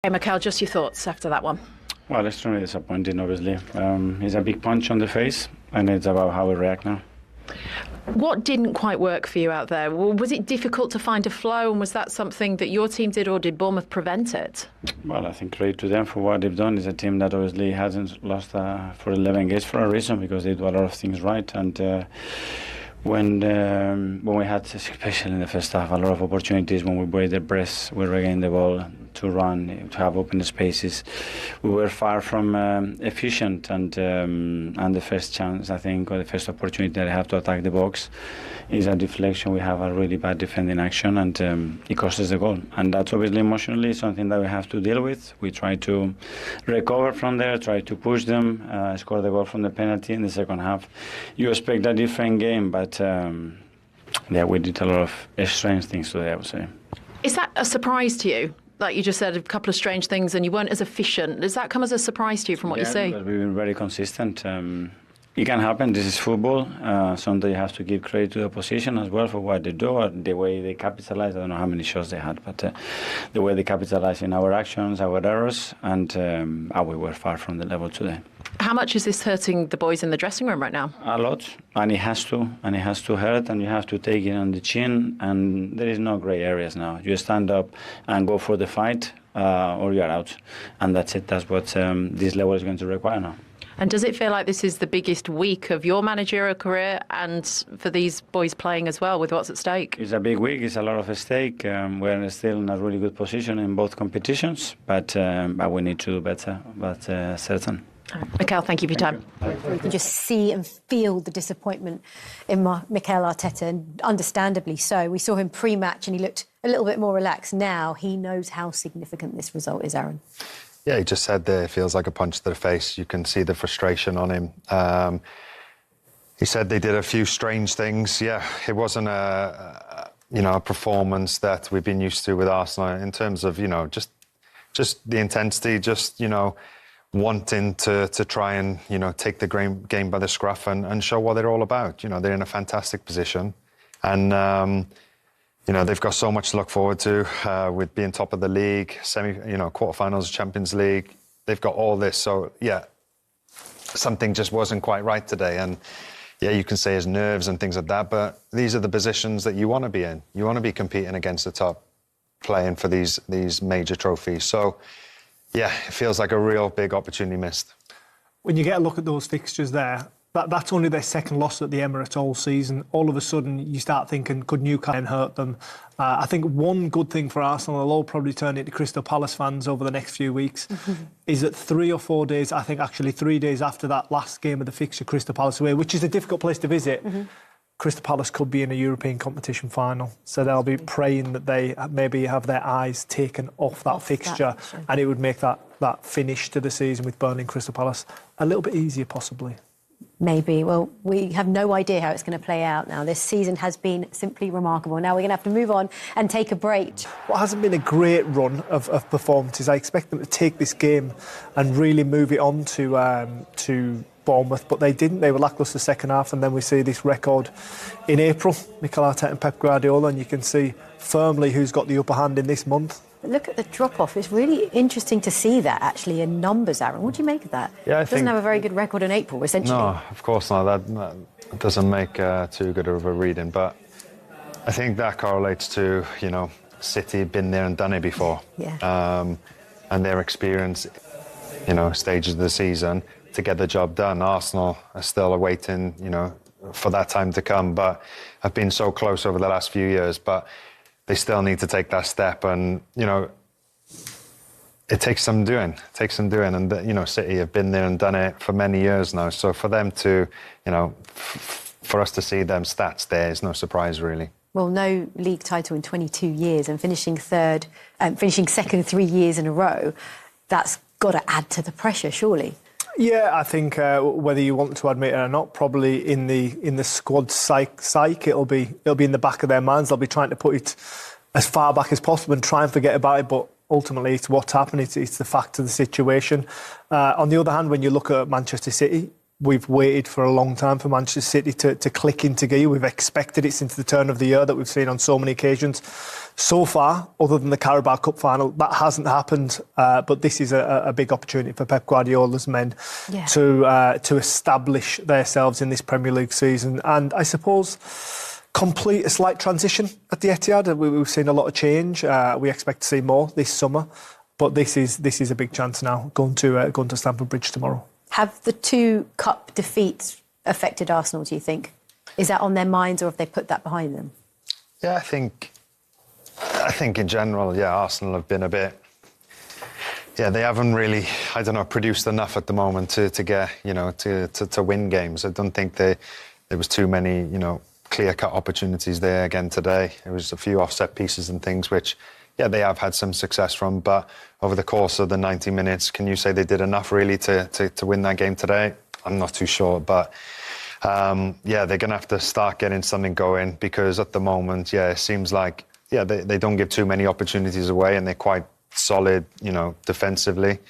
Hey, Mikel, just your thoughts after that one. Well, extremely disappointing, obviously. It's a big punch on the face, and it's about how we react now. What didn't quite work for you out there? Was it difficult to find a flow, and was that something that your team did, or did Bournemouth prevent it? Well, I think credit to them for what they've done. It's a team that obviously hasn't lost for 11 games for a reason, because they do a lot of things right. And when we had, especially in the first half, a lot of opportunities when we break the press, we regain the ball to run, to have open spaces. We were far from efficient, and the first chance, I think, or the first opportunity that I have to attack the box is a deflection. We have a really bad defending action, and it costs us the goal. And that's obviously emotionally something that we have to deal with. We try to recover from there, try to push them, score the goal from the penalty in the second half. You expect a different game, but yeah, we did a lot of strange things today, I would say. Is that a surprise to you? Like you just said, a couple of strange things and you weren't as efficient. Does that come as a surprise to you from what you see? We've been very consistent. It can happen. This is football. Sometimes you have to give credit to the opposition as well for what they do, or the way they capitalize. I don't know how many shots they had, but the way they capitalize in our actions, our errors, and we were far from the level today. How much is this hurting the boys in the dressing room right now? A lot, and it has to hurt, and you have to take it on the chin, and there is no grey areas now. You stand up and go for the fight, or you are out, and that's it. That's what this level is going to require now. And does it feel like this is the biggest week of your managerial career, and for these boys playing as well, with what's at stake? It's a big week. It's a lot of at stake. We're still in a really good position in both competitions, but we need to do better, but certain. Mikel, thank you for your time. You can just see and feel the disappointment in Mikel Arteta, and understandably so. We saw him pre-match and he looked a little bit more relaxed. Now he knows how significant this result is, Aaron. Yeah, he just said there, it feels like a punch to the face. You can see the frustration on him. He said they did a few strange things. Yeah, it wasn't a performance that we've been used to with Arsenal in terms of, just the intensity, wanting to try and, take the game by the scruff and show what they're all about. They're in a fantastic position. And, they've got so much to look forward to with being top of the league, quarterfinals, Champions League. They've got all this. So, yeah, something just wasn't quite right today. And, yeah, you can say his nerves and things like that, but these are the positions that you want to be in. You want to be competing against the top, playing for these major trophies. So, yeah, it feels like a real big opportunity missed. When you get a look at those fixtures there, that's only their second loss at the Emirates all season. All of a sudden, you start thinking, could Newcastle hurt them? I think one good thing for Arsenal, they'll all probably turn into Crystal Palace fans over the next few weeks, is that 3 or 4 days, I think actually 3 days after that last game of the fixture, Crystal Palace away, which is a difficult place to visit, Crystal Palace could be in a European competition final. So they'll be praying that they maybe have their eyes taken off that fixture, and it would make that finish to the season with Burnley and Crystal Palace a little bit easier, possibly. Maybe. Well, we have no idea how it's going to play out now. This season has been simply remarkable. Now we're going to have to move on and take a break. Well, it hasn't been a great run of performances. I expect them to take this game and really move it on to Bournemouth, but they didn't. They were lacklustre second half, and then we see this record in April. Mikel Arteta and Pep Guardiola, and you can see firmly who's got the upper hand in this month. But look at the drop-off. It's really interesting to see that, actually, in numbers, Aaron. What do you make of that? Yeah, it doesn't have a very good record in April, essentially. No, of course not. That doesn't make too good of a reading. But I think that correlates to, City been there and done it before. Yeah. And their experience, stages of the season to get the job done. Arsenal are still awaiting, for that time to come. But have been so close over the last few years. But they still need to take that step, and it takes some doing. And City have been there and done it for many years now. So for them to, for us to see them stats there is no surprise, really. Well, no league title in 22 years, and finishing second 3 years in a row. That's got to add to the pressure, surely. Yeah, I think whether you want to admit it or not, probably in the squad psyche, it'll be in the back of their minds. They'll be trying to put it as far back as possible and try and forget about it. But ultimately, it's what's happened. It's the fact of the situation. On the other hand, when you look at Manchester City, we've waited for a long time for Manchester City to click into gear. We've expected it since the turn of the year that we've seen on so many occasions. So far, other than the Carabao Cup final, that hasn't happened. But this is a big opportunity for Pep Guardiola's men to establish themselves in this Premier League season. And I suppose complete a slight transition at the Etihad. We've seen a lot of change. We expect to see more this summer. But this is a big chance now, going to Stamford Bridge tomorrow. Have the 2 cup defeats affected Arsenal, do you think? Is that on their minds, or have they put that behind them? Yeah, I think in general, Arsenal have been a bit... Yeah, they haven't really, produced enough at the moment to get, to win games. I don't think there was too many, clear-cut opportunities there again today. There was a few offset pieces and things which... Yeah, they have had some success from, but over the course of the 90 minutes, can you say they did enough really to win that game today? I'm not too sure, but they're going to have to start getting something going, because at the moment, it seems like, they don't give too many opportunities away, and they're quite solid, defensively.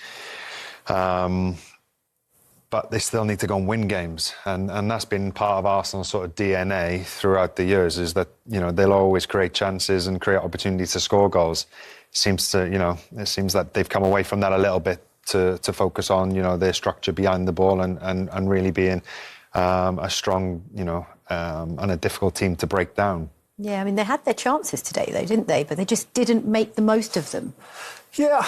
But they still need to go and win games. And that's been part of Arsenal's sort of DNA throughout the years, is that, they'll always create chances and create opportunities to score goals. It seems that they've come away from that a little bit to focus on, their structure behind the ball and really being a strong, and a difficult team to break down. Yeah, I mean, they had their chances today, though, didn't they? But they just didn't make the most of them. Yeah.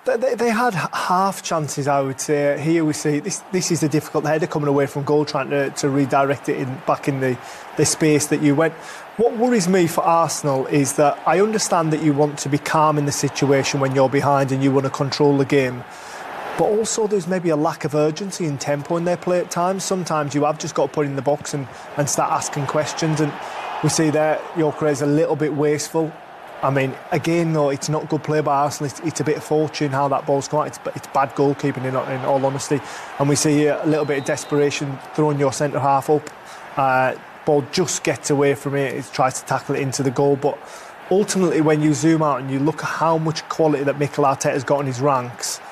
They had half chances, I would say. Here we see this is the difficult header coming away from goal, trying to redirect it back in the space that you went. What worries me for Arsenal is that I understand that you want to be calm in the situation when you're behind and you want to control the game. But also there's maybe a lack of urgency and tempo in their play at times. Sometimes you have just got to put it in the box and start asking questions. And we see there Gyökeres a little bit wasteful. I mean, again, though, it's not good play by Arsenal. It's a bit of fortune how that ball's come out. It's bad goalkeeping, in all honesty. And we see a little bit of desperation throwing your centre-half up. Ball just gets away from it. It tries to tackle it into the goal. But ultimately, when you zoom out and you look at how much quality that Mikel Arteta's got in his ranks,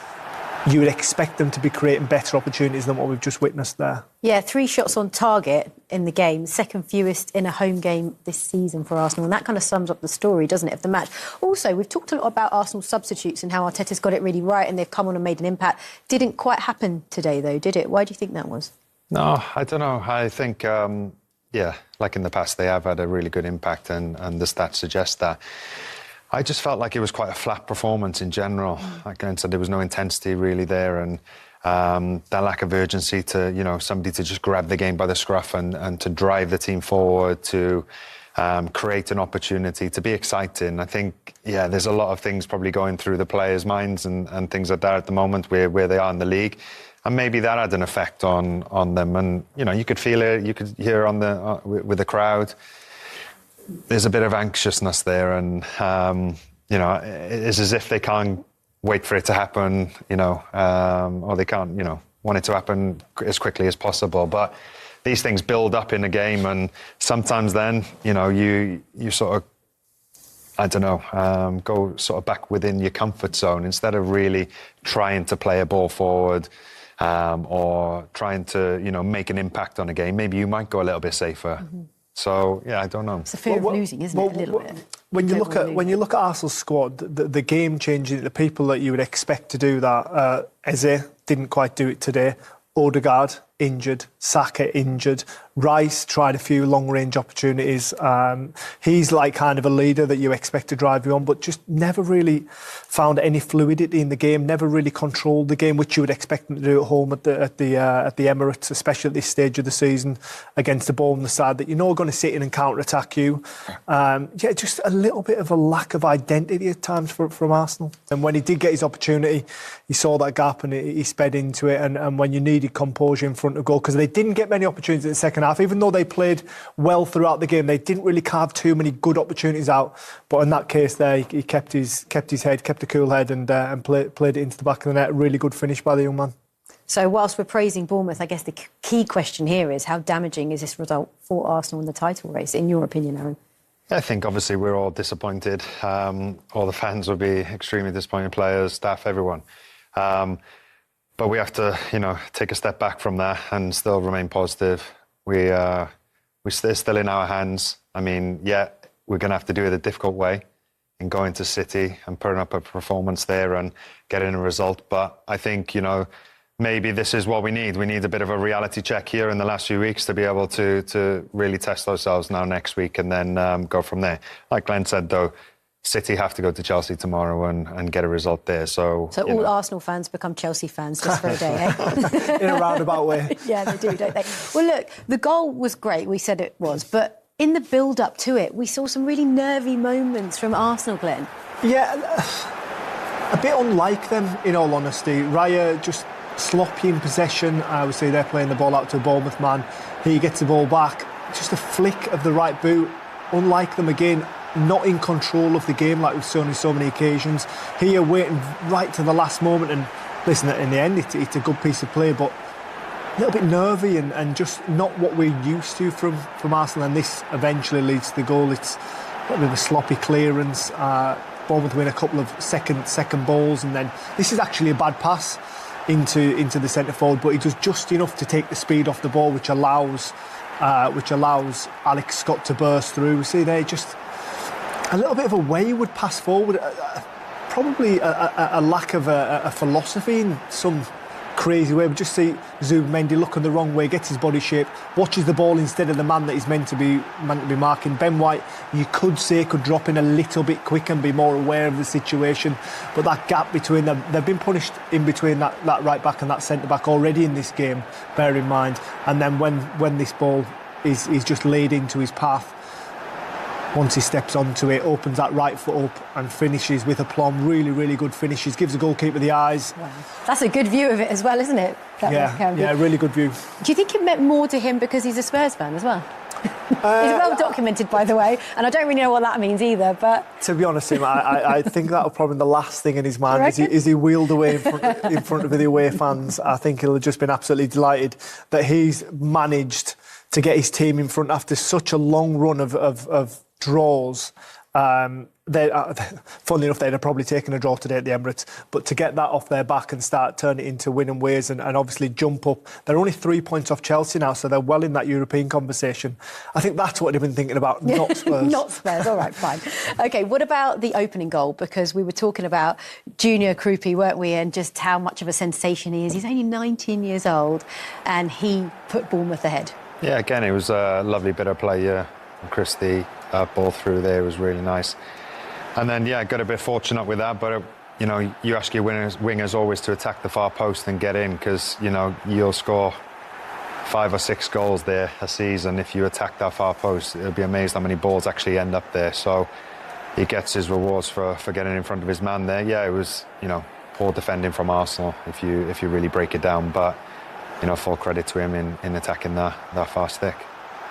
you would expect them to be creating better opportunities than what we've just witnessed there. Yeah, 3 shots on target in the game, second fewest in a home game this season for Arsenal, and that kind of sums up the story, doesn't it, of the match. Also, we've talked a lot about Arsenal's substitutes and how Arteta's got it really right and they've come on and made an impact. Didn't quite happen today, though, did it? Why do you think that was? No, I don't know. I think, like in the past, they have had a really good impact, and the stats suggest that. I just felt like it was quite a flat performance in general. Like I said, there was no intensity really there, and that lack of urgency to, somebody to just grab the game by the scruff and to drive the team forward, to create an opportunity, to be exciting. I think, there's a lot of things probably going through the players' minds and things like that at the moment where they are in the league. And maybe that had an effect on them. And, you could feel it, you could hear with the crowd. There's a bit of anxiousness there, and it's as if they can't wait for it to happen, or they can't, want it to happen as quickly as possible. But these things build up in a game, and sometimes then, you sort of, go sort of back within your comfort zone instead of really trying to play a ball forward, or trying to, make an impact on a game. Maybe you might go a little bit safer. Mm-hmm. So, I don't know. It's a fear of losing, isn't it, a little bit? When you look at Arsenal's squad, the game-changing, the people that you would expect to do that, Eze didn't quite do it today. Odegaard, injured. Saka, injured. Rice tried a few long-range opportunities. He's like kind of a leader that you expect to drive you on, but just never really found any fluidity in the game, never really controlled the game, which you would expect him to do at home at the Emirates, especially at this stage of the season, against a ball on the side that are going to sit in and counter-attack you. Just a little bit of a lack of identity at times from Arsenal. And when he did get his opportunity, he saw that gap and he sped into it. And when you needed composure in front of goal, because they didn't get many opportunities in the second half, even though they played well throughout the game, they didn't really carve too many good opportunities out. But in that case there, he kept his head, kept a cool head, and played it into the back of the net. Really good finish by the young man. So whilst we're praising Bournemouth, I guess the key question here is how damaging is this result for Arsenal in the title race, in your opinion, Aaron? I think obviously we're all disappointed. All the fans will be extremely disappointed, players, staff, everyone. but we have to, take a step back from that and still remain positive. We're still in our hands. I mean, yeah, we're going to have to do it a difficult way in going to City and putting up a performance there and getting a result. But I think, maybe this is what we need. We need a bit of a reality check here in the last few weeks to be able to really test ourselves now next week and then go from there. Like Glenn said, though, City have to go to Chelsea tomorrow and get a result there. So all Arsenal fans become Chelsea fans just for a day, eh? In a roundabout way. Yeah, they do, don't they? Well, look, the goal was great. We said it was. But in the build-up to it, we saw some really nervy moments from Arsenal, Glenn. Yeah, a bit unlike them, in all honesty. Raya just sloppy in possession. I would say they're playing the ball out to a Bournemouth man. He gets the ball back. Just a flick of the right boot. Unlike them again, not in control of the game like we've seen on so many occasions. Here waiting right to the last moment, and listen, in the end it's a good piece of play, but a little bit nervy and just not what we're used to from Arsenal, and this eventually leads to the goal. It's a bit of a sloppy clearance. Bournemouth win a couple of second balls, and then this is actually a bad pass into the centre forward, but he does just enough to take the speed off the ball, which allows Alex Scott to burst through. We see there just a little bit of a wayward pass forward, probably a lack of a philosophy in some crazy way. We just see Zubimendi looking the wrong way, gets his body shape, watches the ball instead of the man that he's meant to be marking. Ben White, you could say, could drop in a little bit quick and be more aware of the situation, but that gap between them, they've been punished in between that right back and that centre back already in this game, bear in mind. And then when this ball is just laid into his path, once he steps onto it, opens that right foot up and finishes with aplomb. Really, really good finishes. Gives the goalkeeper the eyes. Wow. That's a good view of it as well, isn't it? Yeah, really good view. Do you think it meant more to him because he's a Spurs fan as well? He's well documented, by the way, and I don't really know what that means either. But to be honest, Tim, I think that was probably the last thing in his mind is he wheeled away in front of the away fans. I think he'll have just been absolutely delighted that he's managed to get his team in front after such a long run of draws. Funnily enough, they'd have probably taken a draw today at the Emirates, but to get that off their back and start turning it into winning ways and obviously jump up. They're only 3 points off Chelsea now, so they're well in that European conversation. I think that's what they've been thinking about, not Spurs. Not Spurs, all right, fine. OK, what about the opening goal? Because we were talking about Junior Krupi, weren't we, and just how much of a sensation he is. He's only 19 years old, and he put Bournemouth ahead. Yeah, again, it was a lovely bit of play, yeah. Christie, ball through there was really nice. And then, yeah, got a bit fortunate with that, but, you ask your wingers always to attack the far post and get in because, you'll score 5 or 6 goals there a season if you attack that far post. It'll be amazed how many balls actually end up there. So he gets his rewards for getting in front of his man there. Yeah, it was, poor defending from Arsenal if you really break it down, but, full credit to him in attacking that far stick.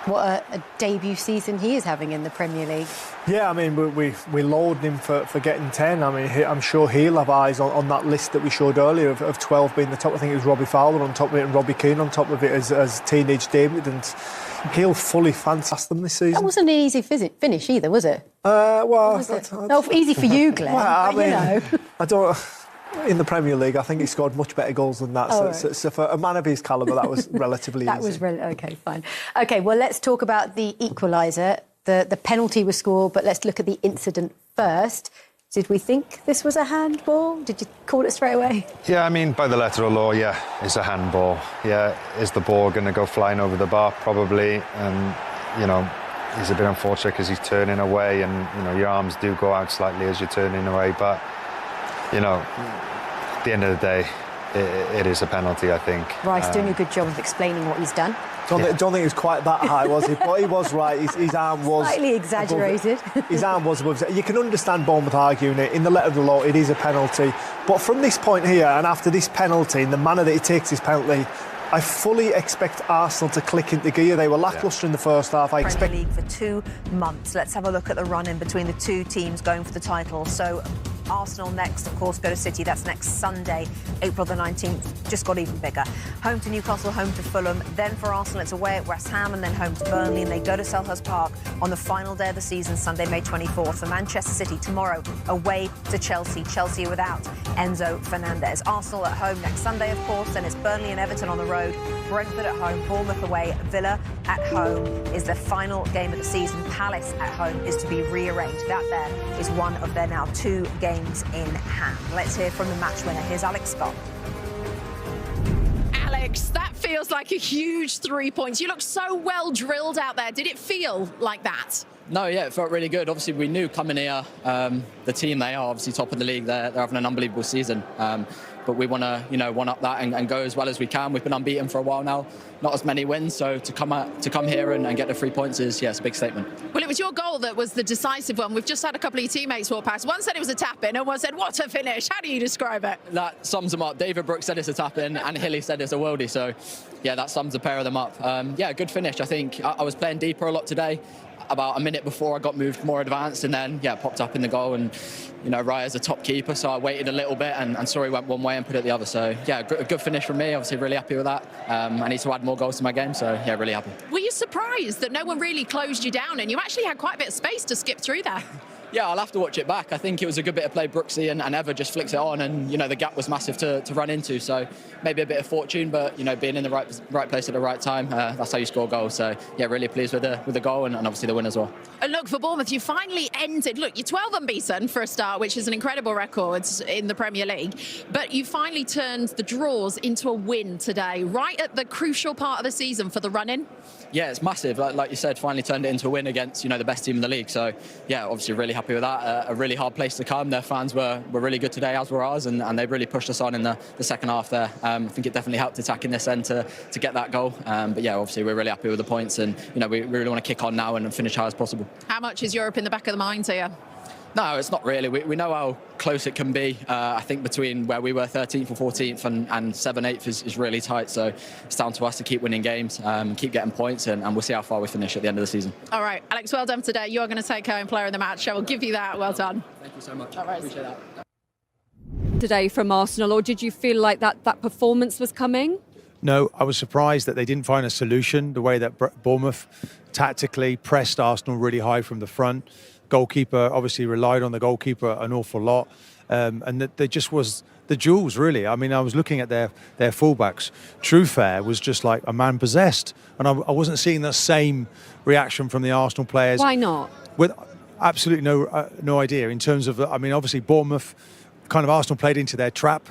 What a debut season he is having in the Premier League. Yeah, I mean, we laud him for getting 10. I mean, I'm sure he'll have eyes on that list that we showed earlier of 12 being the top. I think it was Robbie Fowler on top of it and Robbie Keown on top of it as teenage David, and he'll fully fancy them this season. That wasn't an easy finish either, was it? No, easy for you, Glenn. Well, I don't... In the Premier League, I think he scored much better goals than that. So for a man of his calibre, that was relatively easy. OK, fine. OK, well, let's talk about the equaliser. The penalty was scored, but let's look at the incident first. Did we think this was a handball? Did you call it straight away? Yeah, I mean, by the letter of law, yeah, it's a handball. Yeah, is the ball going to go flying over the bar? Probably. And, he's a bit unfortunate because he's turning away and, your arms do go out slightly as you're turning away. But, at the end of the day, it is a penalty, I think. Rice doing a good job of explaining what he's done. Don't think it was quite that high, was he? But he was right. His arm was... Slightly exaggerated. His arm was above it. You can understand Bournemouth arguing it. In the letter of the law, it is a penalty. But from this point here, and after this penalty, in the manner that he takes this penalty, I fully expect Arsenal to click into gear. They were lacklustre in the first half. I expect League for 2 months. Let's have a look at the run-in between the two teams going for the title. So Arsenal next, of course, go to City. That's next Sunday, April the 19th. Just got even bigger. Home to Newcastle, home to Fulham. Then for Arsenal, it's away at West Ham and then home to Burnley. And they go to Selhurst Park on the final day of the season, Sunday, May 24th. For Manchester City, tomorrow, away to Chelsea. Chelsea without Enzo Fernandez. Arsenal at home next Sunday, of course. Then it's Burnley and Everton on the road. Brentford at home, Bournemouth away, Villa at home is the final game of the season. Palace at home is to be rearranged. That there is one of their now 2 games in hand. Let's hear from the match winner. Here's Alex Scott. Alex, that feels like a huge 3 points. You look so well drilled out there. Did it feel like that? No, yeah, it felt really good. Obviously, we knew coming here, the team they are obviously top of the league. They're having an unbelievable season. But we want to, one up that and go as well as we can. We've been unbeaten for a while now, not as many wins. So to come here and get the 3 points is, it's a big statement. Well, it was your goal that was the decisive one. We've just had a couple of your teammates walk past. One said it was a tap-in and one said, what a finish. How do you describe it? That sums them up. David Brooks said it's a tap-in and Hilly said it's a worldie. So, that sums the pair of them up. Good finish. I think I was playing deeper a lot today. About a minute before I got moved more advanced and then, popped up in the goal. And, Raya's a top keeper, so I waited a little bit and saw he went one way and put it the other. So, a good finish from me. Obviously, really happy with that. I need to add more goals to my game, so, really happy. Were you surprised that no one really closed you down and you actually had quite a bit of space to skip through there? Yeah, I'll have to watch it back. I think it was a good bit of play. Brooksy and Ever just flicks it on and, the gap was massive to run into. So maybe a bit of fortune, but, being in the right place at the right time, that's how you score goals. So, really pleased with the goal and obviously the win as well. And look, for Bournemouth, you finally ended. Look, you're 12 unbeaten for a start, which is an incredible record in the Premier League. But you finally turned the draws into a win today, right at the crucial part of the season for the run-in. Yeah, it's massive. Like you said, finally turned it into a win against, the best team in the league. So, obviously really happy with that. A really hard place to come. Their fans were really good today, as were ours, and they really pushed us on in the second half there. I think it definitely helped attacking this end to get that goal. But obviously we're really happy with the points and, we really want to kick on now and finish high as possible. How much is Europe in the back of the mind here? No, it's not really. We know how close it can be. I think between where we were 13th or 14th and 7th, 8th is really tight. So it's down to us to keep winning games, keep getting points, and we'll see how far we finish at the end of the season. All right, Alex, well done today. You are going to take Keown player of the match. I will give you that. Well done. Thank you so much. All right. Appreciate that. Today from Arsenal, or did you feel like that performance was coming? No, I was surprised that they didn't find a solution, the way that Bournemouth tactically pressed Arsenal really high from the front. Goalkeeper obviously relied on the goalkeeper an awful lot. And that there just was the jewels, really. I mean, I was looking at their fullbacks. Truefair was just like a man possessed. And I wasn't seeing the same reaction from the Arsenal players. Why not? With absolutely no idea in terms of, obviously Bournemouth, kind of Arsenal played into their trap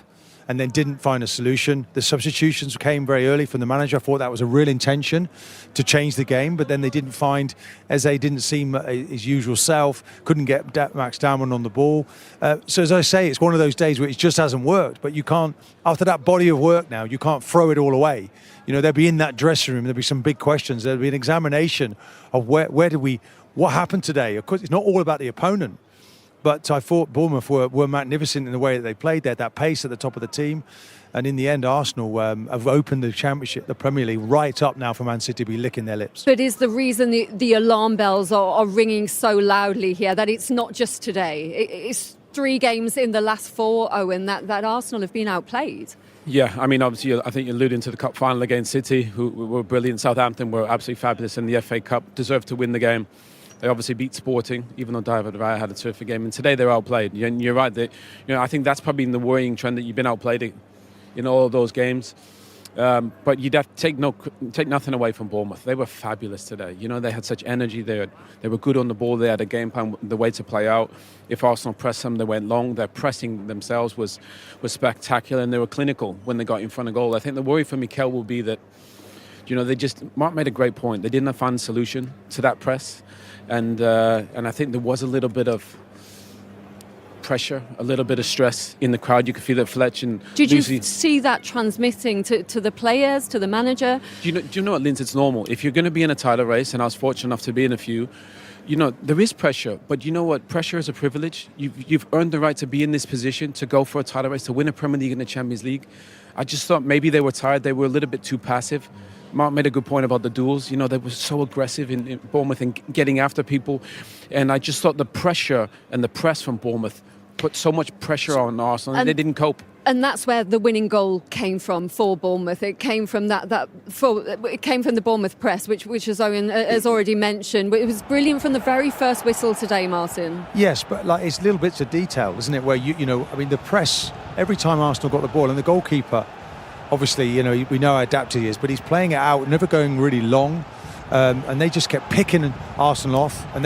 and then didn't find a solution. The substitutions came very early from the manager. I thought that was a real intention to change the game, but then they didn't find, Eze didn't seem his usual self, couldn't get Max Damon on the ball. So as I say, it's one of those days where it just hasn't worked, but you can't, after that body of work now, you can't throw it all away. They'll be in that dressing room, there'll be some big questions, there'll be an examination of what happened today. Of course, it's not all about the opponent. But I thought Bournemouth were magnificent in the way that they played. They had that pace at the top of the team. And in the end, Arsenal have opened the Championship, the Premier League, right up now for Man City to be licking their lips. But is the reason the alarm bells are ringing so loudly here that it's not just today? It's 3 games in the last 4, Owen, that Arsenal have been outplayed. Yeah, I mean, obviously, I think you're alluding to the cup final against City, who were brilliant. Southampton were absolutely fabulous in the FA Cup, deserved to win the game. They obviously beat Sporting, even though David Raya had a terrific game. And today they're outplayed. And you're right. I think that's probably the worrying trend that you've been outplayed in all of those games. But you'd have to take nothing away from Bournemouth. They were fabulous today. They had such energy. They were good on the ball. They had a game plan, the way to play out. If Arsenal pressed them, they went long. Their pressing themselves was spectacular, and they were clinical when they got in front of goal. I think the worry for Mikel will be that, Mark made a great point. They didn't find a solution to that press. And I think there was a little bit of pressure, a little bit of stress in the crowd. You could feel it, Fletch and Did Lucy. you see that transmitting to the players, to the manager? Do you know what, Linz? It's normal. If you're going to be in a title race, and I was fortunate enough to be in a few, there is pressure. But you know what? Pressure is a privilege. You've earned the right to be in this position, to go for a title race, to win a Premier League and a Champions League. I just thought maybe they were tired. They were a little bit too passive. Mark made a good point about the duels. They were so aggressive in Bournemouth and getting after people. And I just thought the pressure and the press from Bournemouth put so much pressure on Arsenal, and they didn't cope. And that's where the winning goal came from for Bournemouth. It came from it came from the Bournemouth press, which as Owen has already mentioned. It was brilliant from the very first whistle today, Martin. Yes, but like it's little bits of detail, isn't it? Where you know, I mean, the press every time Arsenal got the ball, and the goalkeeper, obviously, you know, we know how adapted he is, but he's playing it out, never going really long. And they just kept picking Arsenal off, and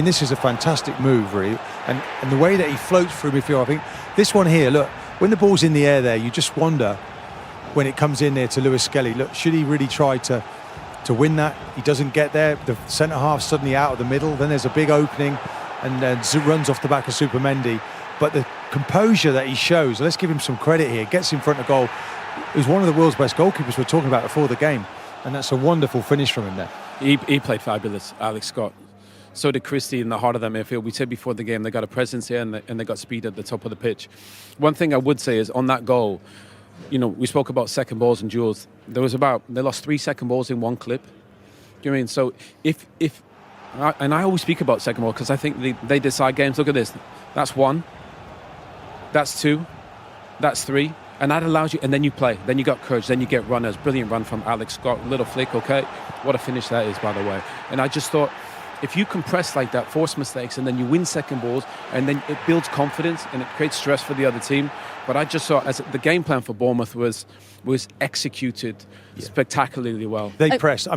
this is a fantastic move, really, and the way that he floats through midfield. I think this one here, look, when the ball's in the air there, you just wonder when it comes in there to Lewis Skelly, look, should he really try to win that? He doesn't get there. The centre half suddenly out of the middle. Then there's a big opening, and runs off the back of Supermendy. But the composure that he shows, let's give him some credit here. Gets in front of goal. He was one of the world's best goalkeepers we're talking about before the game, and that's a wonderful finish from him there. He played fabulous, Alex Scott. So did Christie in the heart of the midfield. We said before the game they got a presence here and they got speed at the top of the pitch. One thing I would say is on that goal, you know, we spoke about second balls and duels. They lost 3 second balls in one clip. Do you know what I mean? So and I always speak about second ball because I think they decide games. Look at this. That's 1. That's 2. That's 3. And that allows you, and then you play. Then you got courage. Then you get runners. Brilliant run from Alex Scott. Little flick, okay? What a finish that is, by the way. And I just thought, if you compress like that, force mistakes, and then you win second balls, and then it builds confidence and it creates stress for the other team. But I just saw as the game plan for Bournemouth was executed spectacularly well. They pressed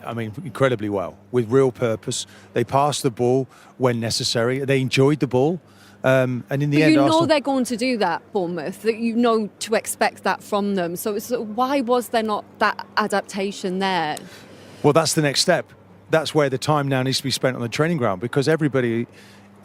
incredibly well with real purpose. They passed the ball when necessary. They enjoyed the ball. And in the end, you know Arsenal, they're going to do that, Bournemouth, that you know to expect that from them. So why was there not that adaptation there? Well, that's the next step. That's where the time now needs to be spent on the training ground, because everybody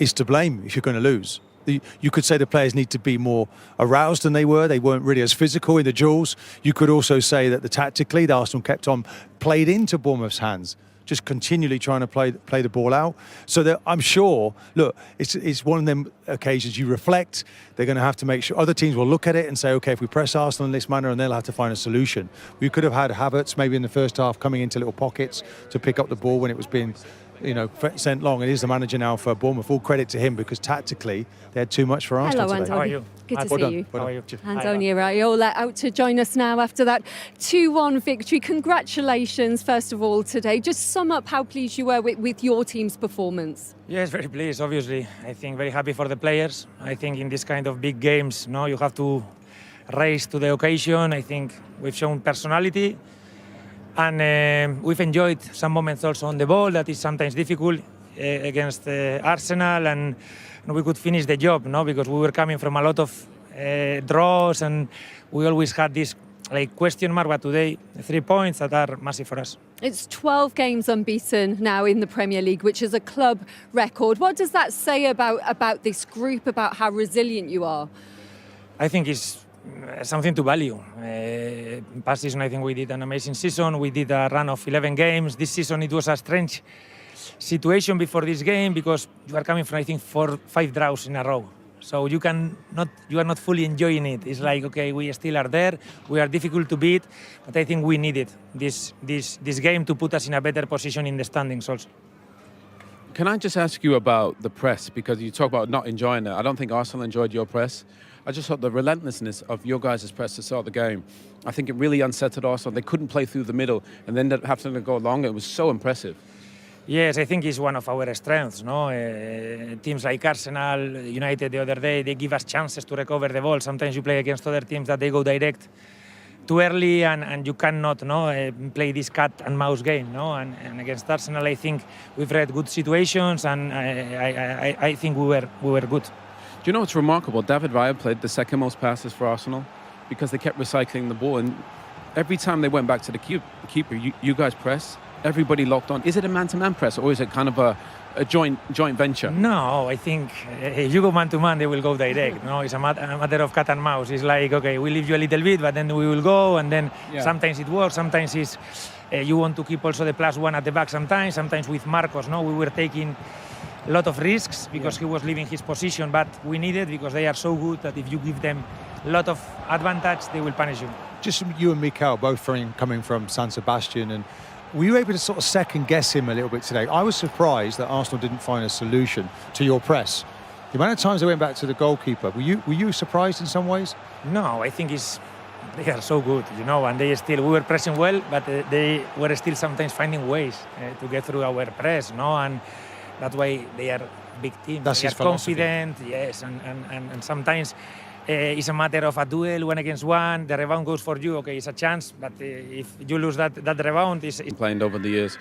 is to blame if you're going to lose. You could say the players need to be more aroused than they were. They weren't really as physical in the duels. You could also say that tactically, the Arsenal kept on played into Bournemouth's hands, just continually trying to play the ball out. So that I'm sure, look, it's one of them occasions you reflect. They're going to have to make sure other teams will look at it and say, okay, if we press Arsenal in this manner, and they'll have to find a solution. We could have had Havertz maybe in the first half coming into little pockets to pick up the ball when it was being, you know, sent long. And he's the manager now for Bournemouth. All credit to him, because tactically they had too much for Arsenal today. Hello, Antonio. Good to see you. How are you? Antonio Raiola out to join us now after that 2-1 victory. Congratulations, first of all, today. Just sum up how pleased you were with your team's performance. Yes, very pleased, obviously. I think very happy for the players. I think in this kind of big games, you have to raise to the occasion. I think we've shown personality, and we've enjoyed some moments also on the ball that is sometimes difficult against Arsenal, and we could finish the job, because we were coming from a lot of draws, and we always had this question mark, but today 3 points that are massive for us. It's 12 games unbeaten now in the Premier League, which is a club record. What does that say about this group, about how resilient you are? I think it's something to value. Past season, I think we did an amazing season. We did a run of 11 games. This season, it was a strange situation before this game, because you are coming from, I think, 4-5 draws in a row. So you are not fully enjoying it. It's like, okay, we still are there. We are difficult to beat, but I think we needed this game to put us in a better position in the standings also. Can I just ask you about the press? Because you talk about not enjoying it. I don't think Arsenal enjoyed your press. I just thought the relentlessness of your guys' press to start the game, I think it really unsettled Arsenal. They couldn't play through the middle and then having to go longer. It was so impressive. Yes, I think it's one of our strengths. Teams like Arsenal, United the other day, they give us chances to recover the ball. Sometimes you play against other teams that they go direct too early, and you cannot play this cat and mouse game. And against Arsenal, I think we've read good situations, and I think we were good. Do you know what's remarkable? David Raya played the second most passes for Arsenal because they kept recycling the ball, and every time they went back to the keeper, you guys press. Everybody locked on. Is it a man-to-man press, or is it kind of a joint venture? No, I think if you go man-to-man, they will go direct. It's a matter of cat and mouse. It's like, okay, we leave you a little bit, but then we will go, and then sometimes it works. Sometimes it's you want to keep also the +1 at the back. Sometimes with Marcos, we were taking a lot of risks because he was leaving his position, but we need it because they are so good that if you give them a lot of advantage, they will punish you. Just you and Mikel both coming from San Sebastian, and were you able to sort of second guess him a little bit today? I was surprised that Arsenal didn't find a solution to your press. The amount of times they went back to the goalkeeper, were you surprised in some ways? No, I think they are so good, you know, and we were pressing well, but they were still sometimes finding ways to get through our press, no, and that's why they are big team. That's they his are confident, yes, and sometimes it's a matter of a duel, 1 against 1. The rebound goes for you, okay, it's a chance, but if you lose that rebound, it's playing over the years.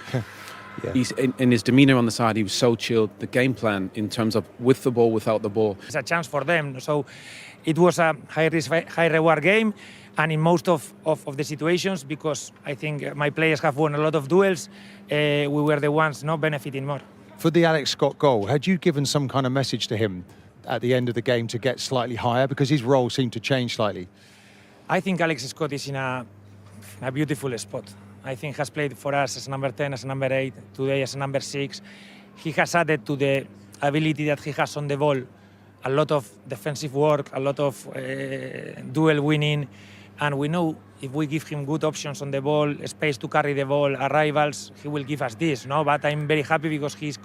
Yeah. He's in his demeanour on the side, he was so chilled. The game plan in terms of with the ball, without the ball. It's a chance for them. So it was a high risk, high reward game. And in most of the situations, because I think my players have won a lot of duels, we were the ones not benefiting more. For the Alex Scott goal, had you given some kind of message to him at the end of the game to get slightly higher? Because his role seemed to change slightly. I think Alex Scott is in a beautiful spot. I think has played for us as number 10, as number 8, today as number 6. He has added to the ability that he has on the ball a lot of defensive work, a lot of duel winning, and we know if we give him good options on the ball, space to carry the ball, arrivals, he will give us this, no? But I'm very happy because he's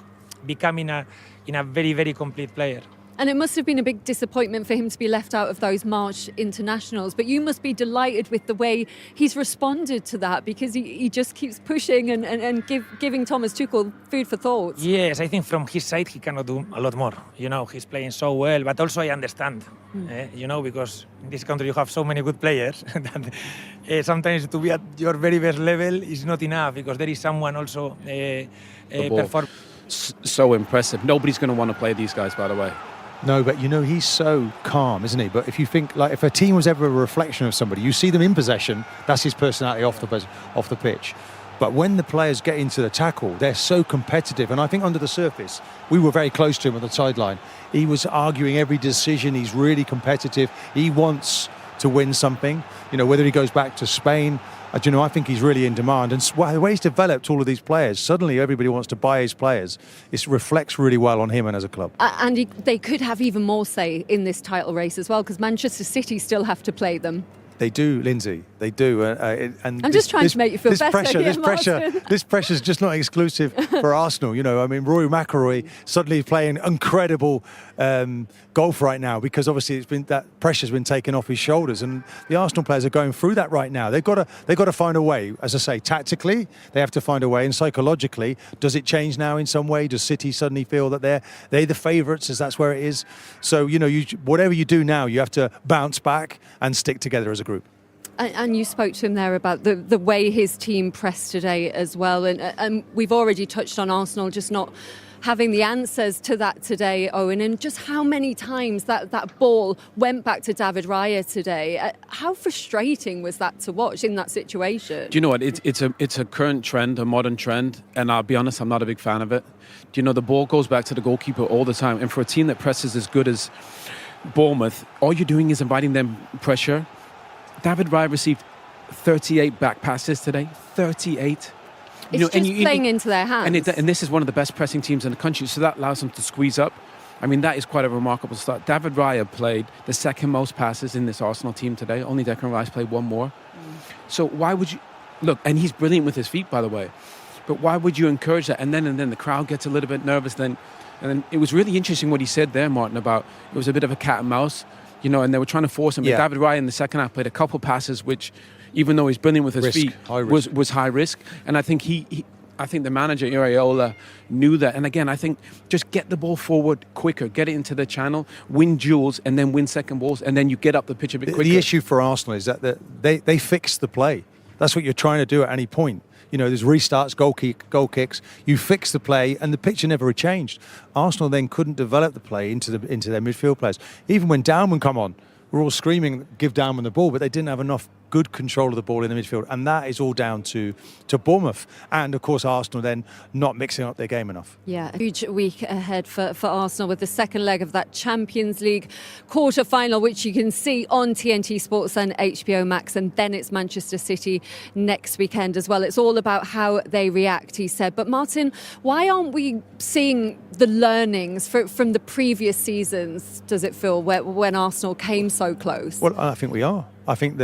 becoming a very, very complete player. And it must have been a big disappointment for him to be left out of those March internationals. But you must be delighted with the way he's responded to that, because he just keeps pushing and giving Thomas Tuchel food for thought. Yes, I think from his side he cannot do a lot more. You know, he's playing so well, but also I understand, you know, because in this country you have so many good players that sometimes to be at your very best level is not enough, because there is someone also performing. So impressive. Nobody's going to want to play these guys, by the way. No, but you know, he's so calm, isn't he? But if you think, like, if a team was ever a reflection of somebody, you see them in possession, that's his personality off the pitch. But when the players get into the tackle, they're so competitive. And I think under the surface, we were very close to him on the sideline. He was arguing every decision. He's really competitive. He wants to win something. You know, whether he goes back to Spain, you know, I think he's really in demand. And the way he's developed all of these players, suddenly everybody wants to buy his players. It reflects really well on him and as a club. And they could have even more say in this title race as well, because Manchester City still have to play them. They do, Lindsay. They do. And I'm just trying to make you feel better. This pressure is just not exclusive for Arsenal. You know, I mean, Rory McIlroy suddenly playing incredible golf right now, because obviously that pressure's been taken off his shoulders, and the Arsenal players are going through that right now. They've got to find a way. As I say, tactically they have to find a way, and psychologically, does it change now in some way? Does City suddenly feel that they're the favourites, as that's where it is? So you know, whatever you do now, you have to bounce back and stick together as a group. And you spoke to him there about the way his team pressed today as well. And we've already touched on Arsenal just not having the answers to that today, Owen, and just how many times that ball went back to David Raya today. How frustrating was that to watch in that situation? Do you know what? It's a current trend, a modern trend, and I'll be honest, I'm not a big fan of it. Do you know, the ball goes back to the goalkeeper all the time, and for a team that presses as good as Bournemouth, all you're doing is inviting them pressure. David Raya received 38 back passes today. 38. It's playing into their hands. And this is one of the best pressing teams in the country, so that allows them to squeeze up. I mean, that is quite a remarkable start. David Raya played the second most passes in this Arsenal team today. Only Declan Rice played one more. So why would you... Look, and he's brilliant with his feet, by the way. But why would you encourage that? And then the crowd gets a little bit nervous. And then it was really interesting what he said there, Martin, about it was a bit of a cat and mouse, you know, and they were trying to force him. Yeah. But David Raya in the second half played a couple passes which, even though he's brilliant with his feet, was high risk. And I think I think the manager, Iraola, knew that. And again, I think just get the ball forward quicker, get it into the channel, win duels, and then win second balls, and then you get up the pitch a bit quicker. The issue for Arsenal is that they fix the play. That's what you're trying to do at any point. You know, there's restarts, goal kicks. You fix the play, and the picture never changed. Arsenal then couldn't develop the play into their midfield players. Even when Downman come on, we're all screaming, give Downman the ball, but they didn't have enough good control of the ball in the midfield, and that is all down to Bournemouth, and of course Arsenal then not mixing up their game enough. Yeah, a huge week ahead for Arsenal with the second leg of that Champions League quarter-final, which you can see on TNT Sports and HBO Max, and then it's Manchester City next weekend as well. It's all about how they react, he said. But Martin, why aren't we seeing the learnings from the previous seasons, does it feel, when Arsenal came so close? Well, I think we are. I think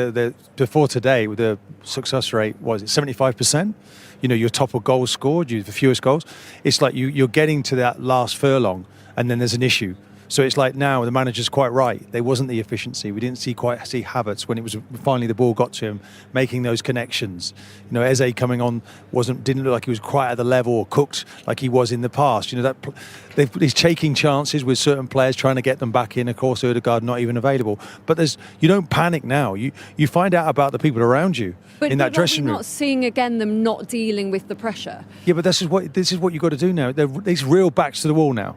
before today, with the success rate, was it 75%? You know, your top of goals scored, you the fewest goals. It's like you're getting to that last furlong, and then there's an issue. So it's like now the manager's quite right. There wasn't the efficiency. We didn't see Havertz when it was finally the ball got to him, making those connections. You know, Eze coming on didn't look like he was quite at the level or cooked like he was in the past. You know, he's taking chances with certain players, trying to get them back in. Of course, Ødegaard not even available. But you don't panic now. You find out about the people around you in that dressing room. But not seeing again them not dealing with the pressure. Yeah, but this is what you've got to do now. These real backs to the wall now.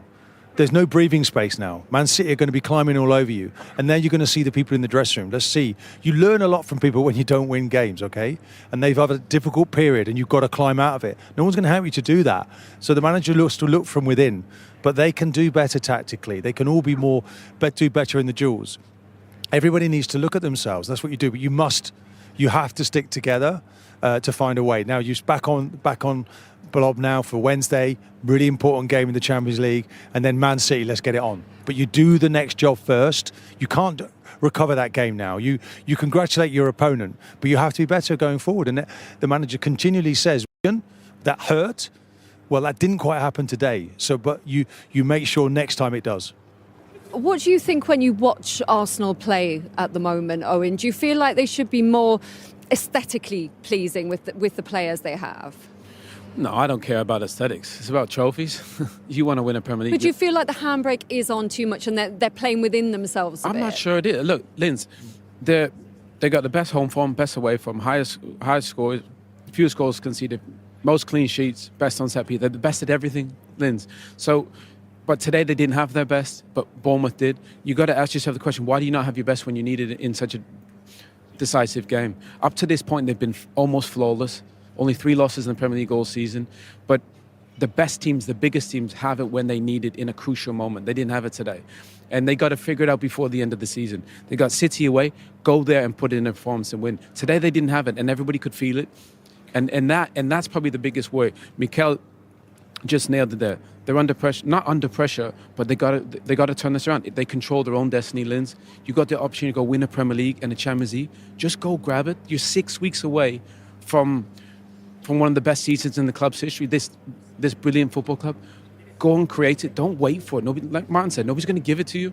There's no breathing space now. Man City are going to be climbing all over you. And then you're going to see the people in the dressing room. Let's see. You learn a lot from people when you don't win games, okay? And they've had a difficult period and you've got to climb out of it. No one's going to help you to do that. So the manager looks to look from within. But they can do better tactically. They can all do better in the duels. Everybody needs to look at themselves. That's what you do. But you have to stick together to find a way. Now, you're back on Blob now for Wednesday, really important game in the Champions League, and then Man City, let's get it on. But you do the next job first. You can't recover that game now. You congratulate your opponent, but you have to be better going forward. And the manager continually says, that hurt. Well, that didn't quite happen today. But you make sure next time it does. What do you think when you watch Arsenal play at the moment, Owen? Do you feel like they should be more aesthetically pleasing with the players they have? No, I don't care about aesthetics. It's about trophies. You want to win a Premier League. But do you feel like the handbrake is on too much and they're playing within themselves a bit? I'm not sure it is. Look, Linz, they got the best home form, best away form, highest scores, fewest goals conceded, most clean sheets, best on set piece. They're the best at everything, Linz. So, but today they didn't have their best, but Bournemouth did. You got to ask yourself the question, why do you not have your best when you need it in such a decisive game? Up to this point, they've been almost flawless. Only 3 losses in the Premier League all season. But the best teams, the biggest teams, have it when they need it in a crucial moment. They didn't have it today. And they got to figure it out before the end of the season. They got City away, go there and put it in a performance and win. Today they didn't have it, and everybody could feel it. And that's probably the biggest worry. Mikel just nailed it there. They're under pressure, not under pressure, but they got to turn this around. They control their own destiny, Linz. You got the opportunity to go win a Premier League and a Champions League. Just go grab it. You're 6 weeks away from one of the best seasons in the club's history, this brilliant football club. Go and create it. Don't wait for it. Nobody, like Martin said, nobody's going to give it to you.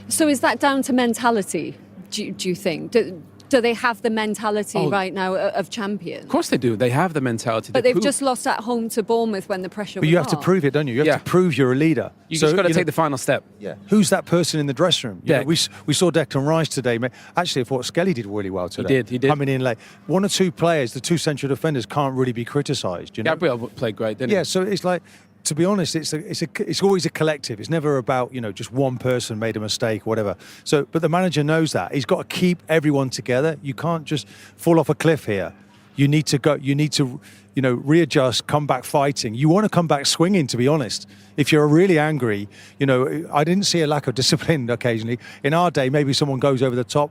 So is that down to mentality, do you think? Do they have the mentality right now of champions? Of course they do. They have the mentality. But they've just lost at home to Bournemouth when the pressure was on. But you have to prove it, don't you? You have to prove you're a leader. You just got to take the final step. Yeah. Who's that person in the dressing room? You know, we saw Declan Rice today. Actually, I thought Skelly did really well today. He did. Coming in late. One or two players, the two central defenders, can't really be criticised. You know? Gabriel played great, didn't he? Yeah, so it's like, to be honest, it's always a collective. It's never about, just one person made a mistake or whatever. So, but the manager knows that. He's got to keep everyone together. You can't just fall off a cliff here. You need to go. You need to, readjust, come back fighting. You want to come back swinging, to be honest. If you're really angry, I didn't see a lack of discipline occasionally. In our day, maybe someone goes over the top.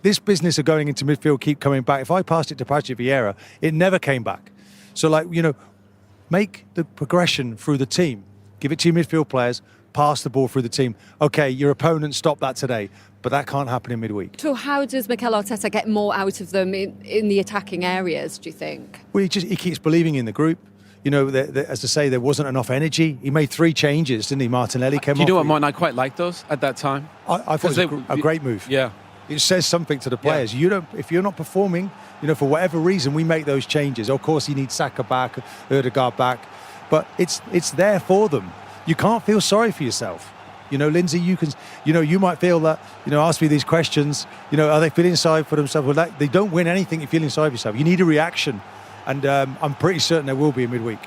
This business of going into midfield, keep coming back. If I passed it to Patrick Vieira, it never came back. So, make the progression through the team. Give it to your midfield players. Pass the ball through the team. Okay, your opponent stopped that today, but that can't happen in midweek. So how does Mikel Arteta get more out of them in the attacking areas, do you think? Well, he keeps believing in the group. As I say, there wasn't enough energy. He made 3 changes, didn't he? Martinelli came off. Do you know what, Martin? I quite liked those at that time. I thought it was a great move. Yeah. It says something to the players. Yeah. If you're not performing, for whatever reason, we make those changes. Of course, you need Saka back, Ødegaard back, but it's there for them. You can't feel sorry for yourself. Lindsay, you might feel that, ask me these questions, are they feeling sorry for themselves? Well, they don't win anything if you're feeling sorry for yourself. You need a reaction, and I'm pretty certain there will be in midweek.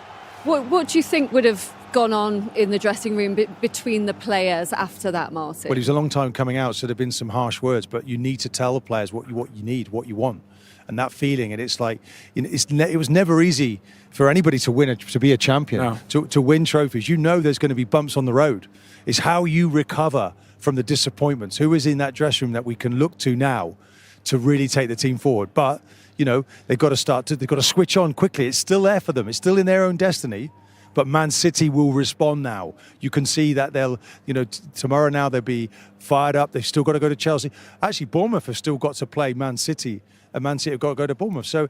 What do you think would have gone on in the dressing room between the players after that, Martin? Well, it was a long time coming out, so there have been some harsh words, but you need to tell the players what you need, what you want. And that feeling, and it's like, it was never easy for anybody to be a champion, to win trophies. There's going to be bumps on the road. It's how you recover from the disappointments. Who is in that dressing room that we can look to now to really take the team forward? But, they've got to switch on quickly. It's still there for them. It's still in their own destiny. But Man City will respond now. You can see that they'll, tomorrow now they'll be fired up. They've still got to go to Chelsea. Actually, Bournemouth have still got to play Man City, and Man City have got to go to Bournemouth. So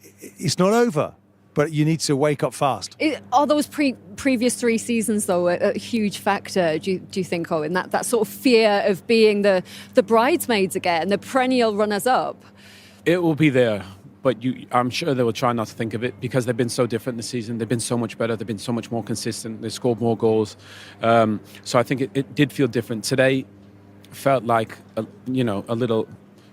it's not over. but you need to wake up fast. Are those previous 3 seasons, though, a huge factor, do you think, Owen? That sort of fear of being the bridesmaids again, the perennial runners-up? It will be there, but I'm sure they will try not to think of it because they've been so different this season. They've been so much better. They've been so much more consistent. They scored more goals. So I think it did feel different. Today felt like, a little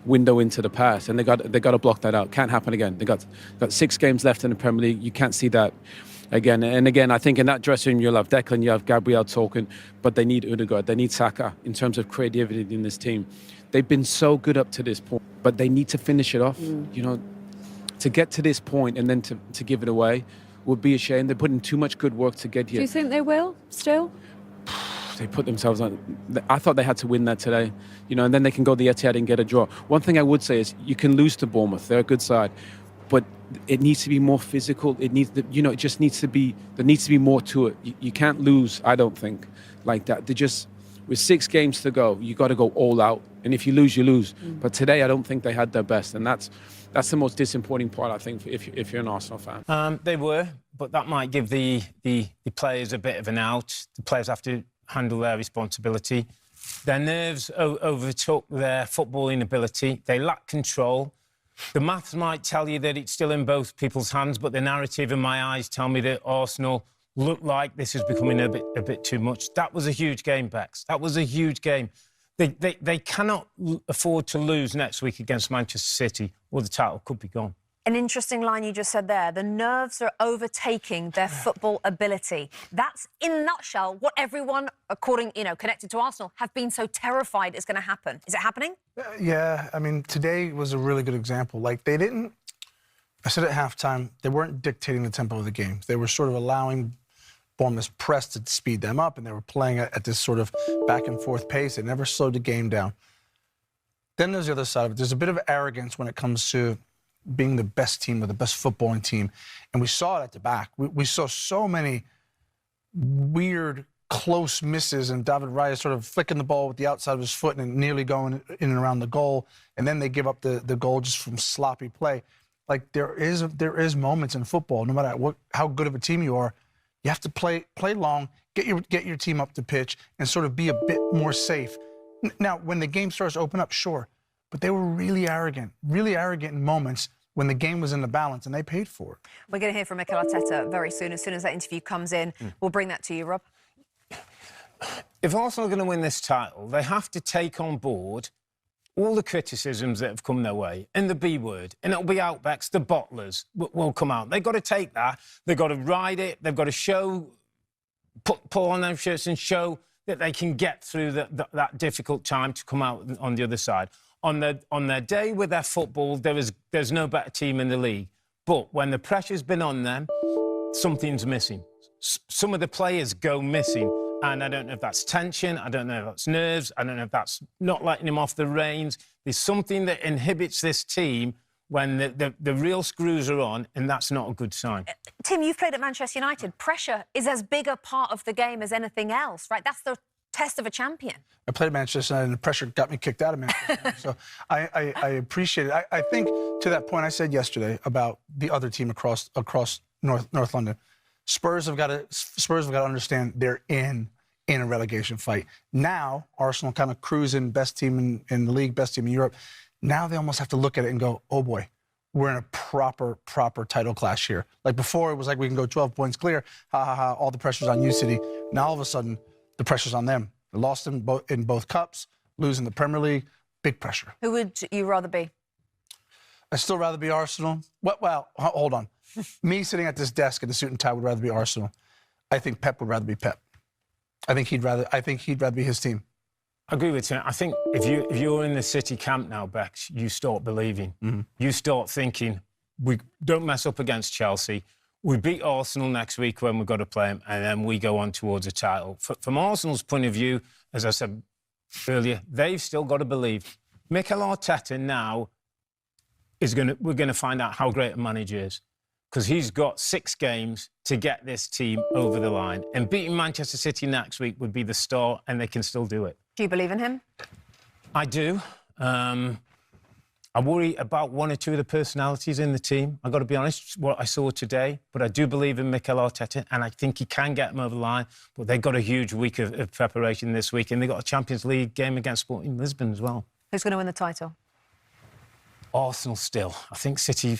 window into the past, and they got to block that out. Can't happen again. They got 6 games left in the Premier League. You can't see that again. And again, I think in that dressing room, you'll have Declan, you have Gabriel talking, but they need Odegaard, they need Saka in terms of creativity in this team. They've been so good up to this point, but they need to finish it off. To get to this point and then to give it away would be a shame. They put in too much good work to get here. Do you think they will still? They put themselves on. I thought they had to win that today, and then they can go the Etihad and get a draw. One thing I would say is you can lose to Bournemouth. They're a good side, but it needs to be more physical. It needs, it just needs to be. There needs to be more to it. You can't lose. I don't think like that. With 6 games to go, you got to go all out. And if you lose, you lose. But today, I don't think they had their best, and that's the most disappointing part, I think, if you're an Arsenal fan. They were, but that might give the players a bit of an out. The players have to handle their responsibility. Their nerves overtook their footballing ability. They lack control. The maths might tell you that it's still in both people's hands, but the narrative in my eyes tell me that Arsenal look like this is becoming a bit too much. That was a huge game, Bex. That was a huge game. They cannot afford to lose next week against Manchester City, or the title could be gone. An interesting line you just said there. The nerves are overtaking their football ability. That's, in a nutshell, what everyone, according, connected to Arsenal, have been so terrified is going to happen. Is it happening? Yeah, I mean, today was a really good example. Like, they didn't, I said at halftime, they weren't dictating the tempo of the game. They were sort of allowing Bournemouth's press to speed them up, and they were playing at this sort of back-and-forth pace. They never slowed the game down. Then there's the other side of it. There's a bit of arrogance when it comes to being the best team or the best footballing team. And we saw it at the back. We saw so many weird, close misses, and David Raya sort of flicking the ball with the outside of his foot and nearly going in and around the goal. And then they give up the goal just from sloppy play. Like, there is moments in football, no matter how good of a team you are, you have to play long, get your team up the pitch, and sort of be a bit more safe. Now, when the game starts to open up, sure. But they were really arrogant in moments when the game was in the balance, and they paid for it. We're going to hear from Mikel Arteta very soon. As soon as that interview comes in, we'll bring that to you, Rob. If Arsenal are going to win this title, they have to take on board all the criticisms that have come their way, and the B word, and it'll be outbacks, the bottlers will come out. They've got to take that. They've got to ride it. They've got to show, pull on their shirts and show that they can get through that difficult time to come out on the other side. On their day with their football, there's no better team in the league. But when the pressure's been on them, something's missing. Some of the players go missing. And I don't know if that's tension, I don't know if that's nerves, I don't know if that's not letting him off the reins. There's something that inhibits this team when the real screws are on, and that's not a good sign. Tim, you've played at Manchester United. Pressure is as big a part of the game as anything else, right? That's the test of a champion. I played at Manchester United, and the pressure got me kicked out of Manchester United. So I appreciate it. I think to that point I said yesterday about the other team across North London. Spurs have got to understand they're in a relegation fight. Now, Arsenal kind of cruising, best team in the league, best team in Europe. Now they almost have to look at it and go, oh boy, we're in a proper title clash here. Like before, it was like we can go 12 points clear, all the pressure's on you, City. Now all of a sudden, the pressure's on them. They lost in both cups, losing the Premier League, big pressure. Who would you rather be? I'd still rather be Arsenal. Well, hold on. Me sitting at this desk in a suit and tie would rather be Arsenal. I think Pep would rather be Pep. I think he'd rather be his team. I agree with you. I think if you're in the City camp now, Bex, you start believing. Mm-hmm. You start thinking, we don't mess up against Chelsea. We beat Arsenal next week when we've got to play them, and then we go on towards a title. From Arsenal's point of view, as I said earlier, they've still got to believe. Mikel Arteta now we're going to find out how great a manager is, because he's got 6 games to get this team over the line. And beating Manchester City next week would be the start, and they can still do it. Do you believe in him? I do. I worry about one or two of the personalities in the team. I've got to be honest, what I saw today. But I do believe in Mikel Arteta, and I think he can get them over the line. But they've got a huge week of preparation this week, and they've got a Champions League game against Sporting Lisbon as well. Who's going to win the title? Arsenal still. I think City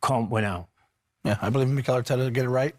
can't win out. Yeah, I believe Mikel Arteta will get it right.